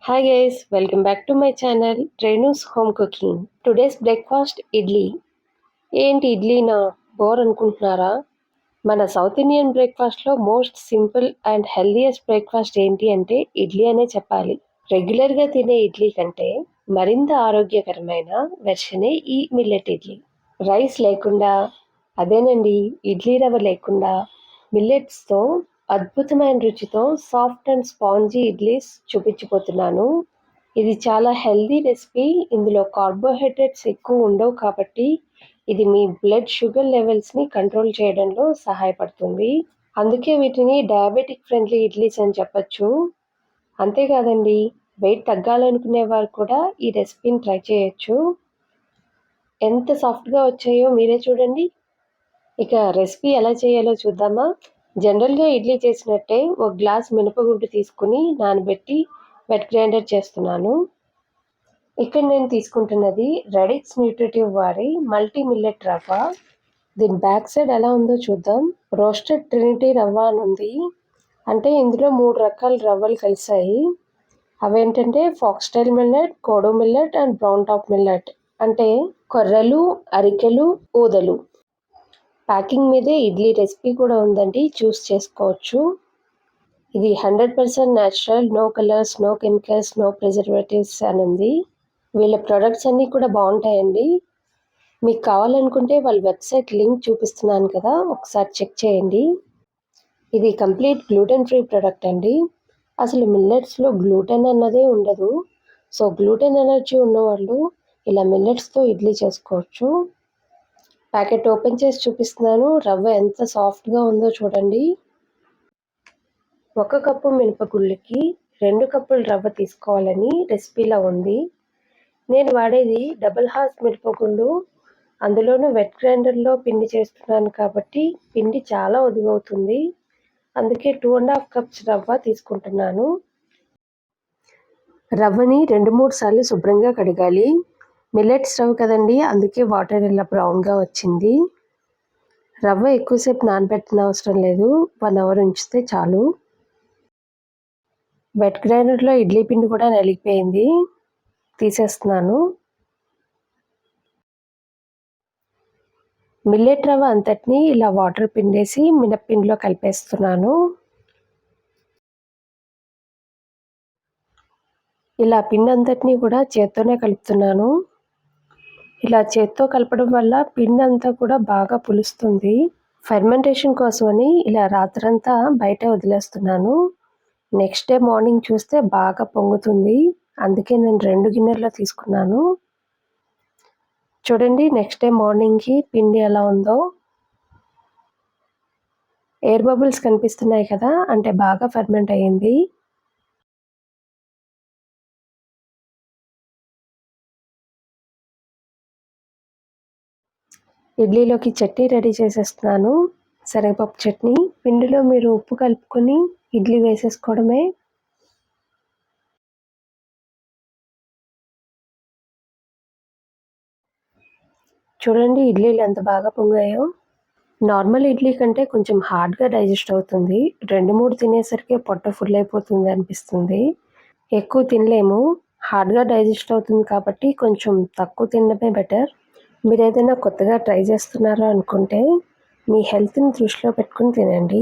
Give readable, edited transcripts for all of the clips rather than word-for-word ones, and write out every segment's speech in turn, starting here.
Hi guys, welcome back to my channel Renu's Home Cooking. Today's breakfast idli. ఏంటి ఇడ్లీనా bore అనుకుంటున్నారా? మన south Indian బ్రేక్ఫాస్ట్లో most simple and healthiest breakfast ఏంటి అంటే ఇడ్లీ అనే చెప్పాలి. రెగ్యులర్గా తినే ఇడ్లీ కంటే మరింత ఆరోగ్యకరమైన వెర్షనే ఈ మిల్లెట్ ఇడ్లీ. రైస్ లేకుండా, అదేనండి ఇడ్లీ రవ్వ లేకుండా మిల్లెట్స్తో అద్భుతమైన రుచితో సాఫ్ట్ అండ్ స్పాంజీ ఇడ్లీస్ చూపించిపోతున్నాను. ఇది చాలా హెల్దీ రెసిపీ. ఇందులో కార్బోహైడ్రేట్స్ ఎక్కువ ఉండవు కాబట్టి ఇది మీ బ్లడ్ షుగర్ లెవెల్స్ని కంట్రోల్ చేయడంలో సహాయపడుతుంది. అందుకే వీటిని డయాబెటిక్ ఫ్రెండ్లీ ఇడ్లీస్ అని చెప్పచ్చు. అంతేకాదండి, వెయిట్ తగ్గాలనుకునే వారు కూడా ఈ రెసిపీని ట్రై చేయొచ్చు. ఎంత సాఫ్ట్గా వచ్చాయో మీరే చూడండి. ఇక రెసిపీ ఎలా చేయాలో చూద్దామా? జనరల్గా ఇడ్లీ చేసినట్టే ఒక గ్లాస్ మినపగుండు తీసుకుని నానబెట్టి వెట్ గ్రైండర్ చేస్తున్నాను. ఇక్కడ నేను తీసుకుంటున్నది రెడిక్స్ న్యూట్రిటివ్ వారి మల్టీ మిల్లెట్ రవ్వ. దీని బ్యాక్ సైడ్ ఎలా ఉందో చూద్దాం. రోస్టెడ్ ట్రినిటీ రవ్వ అని ఉంది. అంటే ఇందులో 3 రకాల రవ్వలు కలిసాయి. అవేంటంటే foxtail millet, kodo millet and brown top millet. అంటే కొర్రలు, అరికెలు, ఊదలు. ప్యాకింగ్ మీదే ఇడ్లీ రెసిపీ కూడా ఉందండి, చూస్ చేసుకోవచ్చు. ఇది 100% natural, no colours, no chemicals, no preservatives అని ఉంది. వీళ్ళ ప్రొడక్ట్స్ అన్నీ కూడా బాగుంటాయండి. మీకు కావాలనుకుంటే వాళ్ళ వెబ్సైట్ లింక్ చూపిస్తున్నాను కదా, ఒకసారి చెక్ చేయండి. ఇది కంప్లీట్ గ్లూటెన్ ఫ్రీ ప్రొడక్ట్ అండి. అసలు మిల్లెట్స్లో గ్లూటెన్ అన్నదే ఉండదు. సో గ్లూటెన్ ఎలర్జీ ఉన్నవాళ్ళు ఇలా మిల్లెట్స్తో ఇడ్లీ చేసుకోవచ్చు. ప్యాకెట్ ఓపెన్ చేసి చూపిస్తున్నాను. రవ్వ ఎంత సాఫ్ట్గా ఉందో చూడండి. 1 కప్పు మినపగుళ్ళకి 2 కప్పులు రవ్వ తీసుకోవాలని రెసిపీలో ఉంది. నేను వాడేది డబుల్ హార్స్ మినపగుళ్ళు. అందులోనూ వెట్ గ్రైండర్లో పిండి చేస్తున్నాను కాబట్టి పిండి చాలా ఒదుగవుతుంది. అందుకే 2.5 కప్స్ రవ్వ తీసుకుంటున్నాను. రవ్వని 2-3 సార్లు శుభ్రంగా కడగాలి. మిల్లెట్స్ రవ్వ కదండి, అందుకే వాటర్ ఇలా బ్రౌన్గా వచ్చింది. రవ్వ ఎక్కువసేపు నానబెట్టిన అవసరం లేదు, 1 అవర్ ఉంచితే చాలు. వెట్ గ్రైండర్లో ఇడ్లీ పిండి కూడా నలిగిపోయింది, తీసేస్తున్నాను. మిల్లెట్ రవ్వ అంతటిని ఇలా వాటర్ పిండేసి మినప్పిండిలో కలిపేస్తున్నాను. ఇలా పిండి అంతటిని కూడా చేత్తోనే కలుపుతున్నాను. ఇలా చేత్తో కలపడం వల్ల పిండి అంతా కూడా బాగా పులుస్తుంది. ఫెర్మెంటేషన్ కోసమని ఇలా రాత్రంతా బయట వదిలేస్తున్నాను. నెక్స్ట్ డే మార్నింగ్ చూస్తే బాగా పొంగుతుంది. అందుకే నేను 2 గిన్నెల్లో తీసుకున్నాను. చూడండి, నెక్స్ట్ డే మార్నింగ్కి పిండి ఎలా ఉందో. ఎయిర్ బబుల్స్ కనిపిస్తున్నాయి కదా, అంటే బాగా ఫెర్మెంట్ అయ్యింది. ఇడ్లీలోకి చట్నీ రెడీ చేసేస్తున్నాను, శనగపప్పు చట్నీ. పిండిలో మీరు ఉప్పు కలుపుకొని ఇడ్లీ వేసేసుకోవడమే. చూడండి ఇడ్లీలు ఎంత బాగా పొంగాయో. నార్మల్ ఇడ్లీ కంటే కొంచెం హార్డ్గా డైజెస్ట్ అవుతుంది. 2-3 తినేసరికి పొట్ట ఫుల్ అయిపోతుంది అనిపిస్తుంది. ఎక్కువ తినలేము, హార్డ్గా డైజెస్ట్ అవుతుంది కాబట్టి కొంచెం తక్కువ తినడమే బెటర్. మీరు ఏదైనా కొత్తగా ట్రై చేస్తున్నారో అనుకుంటే మీ హెల్త్ని దృష్టిలో పెట్టుకుని తినండి.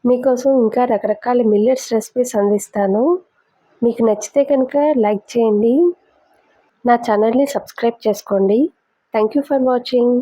మీకోసం ఇంకా రకరకాల మిల్లెట్స్ రెసిపీస్ అందిస్తాను. మీకు నచ్చితే కనుక లైక్ చేయండి, నా ఛానల్ని సబ్స్క్రైబ్ చేసుకోండి. Thank you for watching.